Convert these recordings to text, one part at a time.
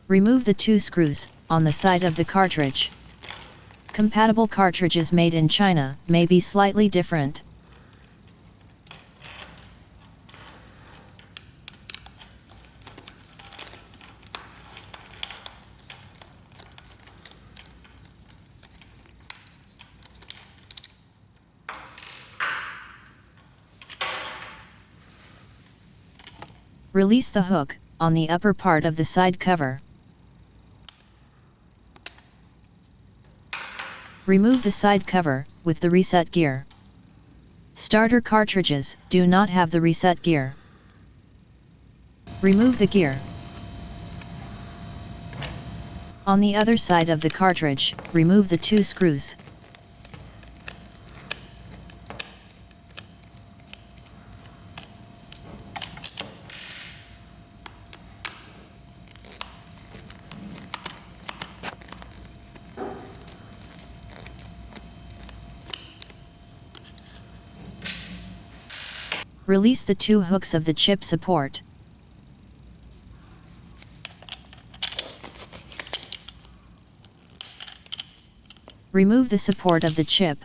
Remove the two screws on the side of the cartridge. Compatible cartridges made in China may be slightly different. Release the hook on the upper part of the side cover. Remove the side cover with the reset gear. Starter cartridges do not have the reset gear. Remove the gear. On the other side of the cartridge, remove the two screws. Release the two hooks of the chip support. Remove the support of the chip.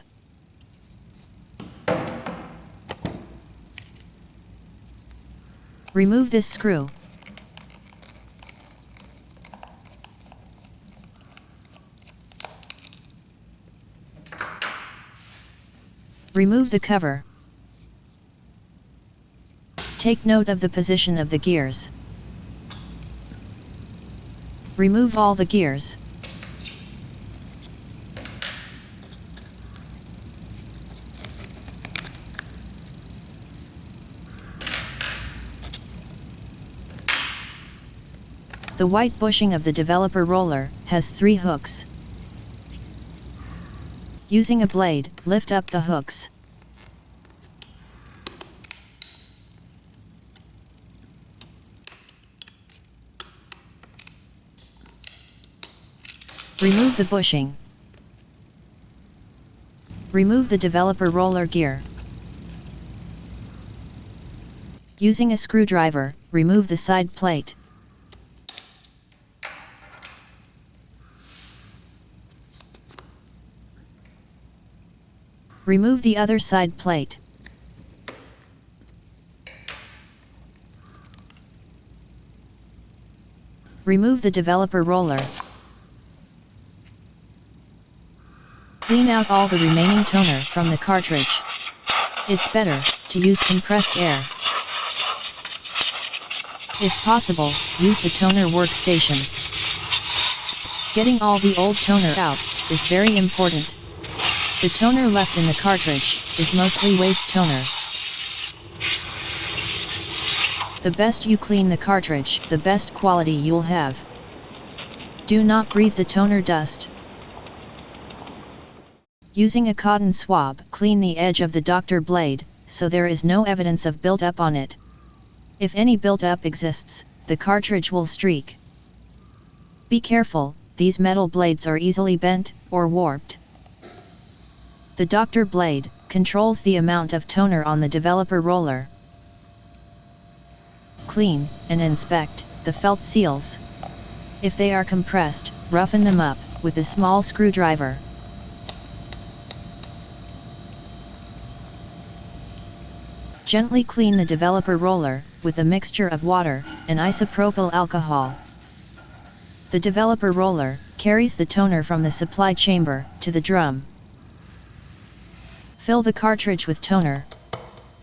Remove this screw. Remove the cover. Take note of the position of the gears. Remove all the gears. The white bushing of the developer roller has 3 hooks. Using a blade, lift up the hooks. Remove the bushing. Remove the developer roller gear. Using a screwdriver, remove the side plate. Remove the other side plate. Remove the developer roller. Clean out all the remaining toner from the cartridge. It's better to use compressed air. If possible, use a toner workstation. Getting all the old toner out is very important. The toner left in the cartridge is mostly waste toner. The best you clean the cartridge, the best quality you'll have. Do not breathe the toner dust. Using a cotton swab, clean the edge of the doctor blade, so there is no evidence of build-up on it. If any build-up exists, the cartridge will streak. Be careful, these metal blades are easily bent or warped. The doctor blade controls the amount of toner on the developer roller. Clean and inspect the felt seals. If they are compressed, roughen them up with a small screwdriver. Gently clean the developer roller with a mixture of water and isopropyl alcohol. The developer roller carries the toner from the supply chamber to the drum. Fill the cartridge with toner.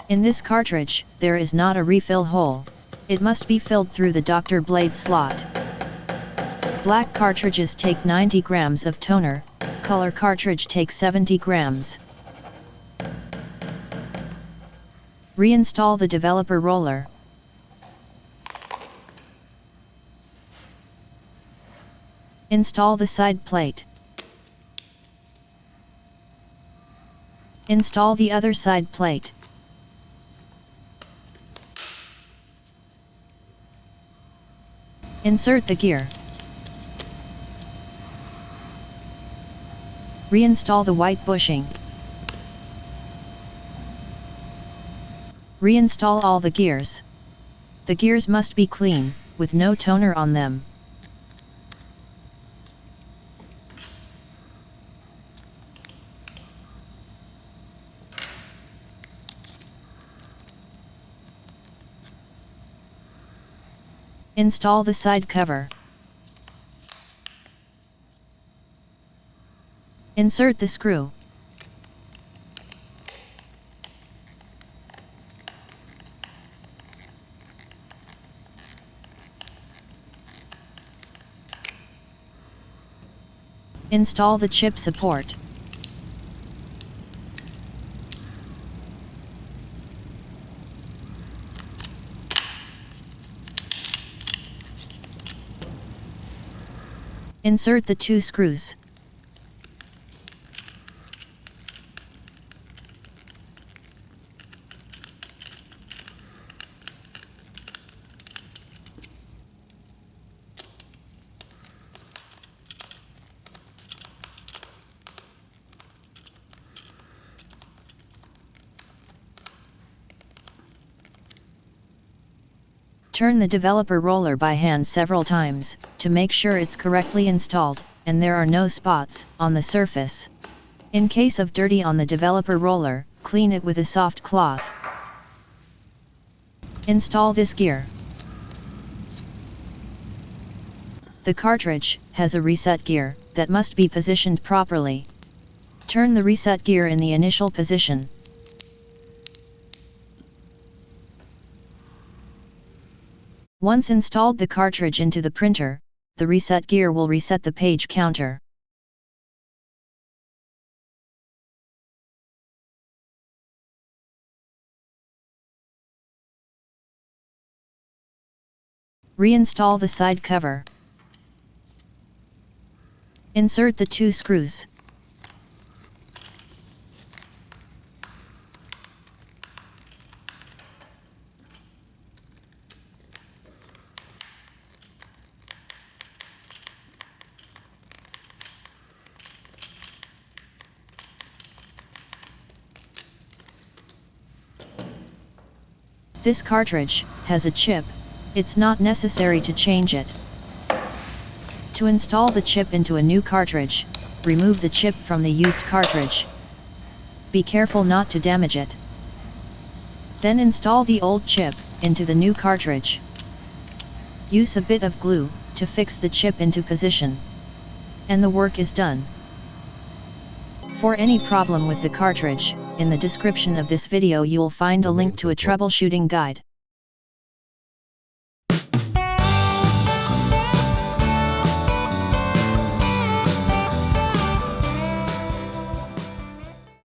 In this cartridge, there is not a refill hole. It must be filled through the doctor blade slot. Black cartridges take 90 grams of toner, color cartridge takes 70 grams. Reinstall the developer roller. Install the side plate. Install the other side plate. Insert the gear. Reinstall the white bushing. Reinstall all the gears. The gears must be clean, with no toner on them. Install the side cover. Insert the screw. Install the chip support. Insert the 2 screws. Turn the developer roller by hand several times, to make sure it's correctly installed, and there are no spots on the surface. In case of dirty on the developer roller, clean it with a soft cloth. Install this gear. The cartridge has a reset gear that must be positioned properly. Turn the reset gear in the initial position. Once installed the cartridge into the printer, the reset gear will reset the page counter. Reinstall the side cover. Insert the 2 screws. This cartridge has a chip, it's not necessary to change it. To install the chip into a new cartridge, remove the chip from the used cartridge. Be careful not to damage it. Then install the old chip into the new cartridge. Use a bit of glue to fix the chip into position. And the work is done. For any problem with the cartridge, in the description of this video you'll find a link to a troubleshooting guide.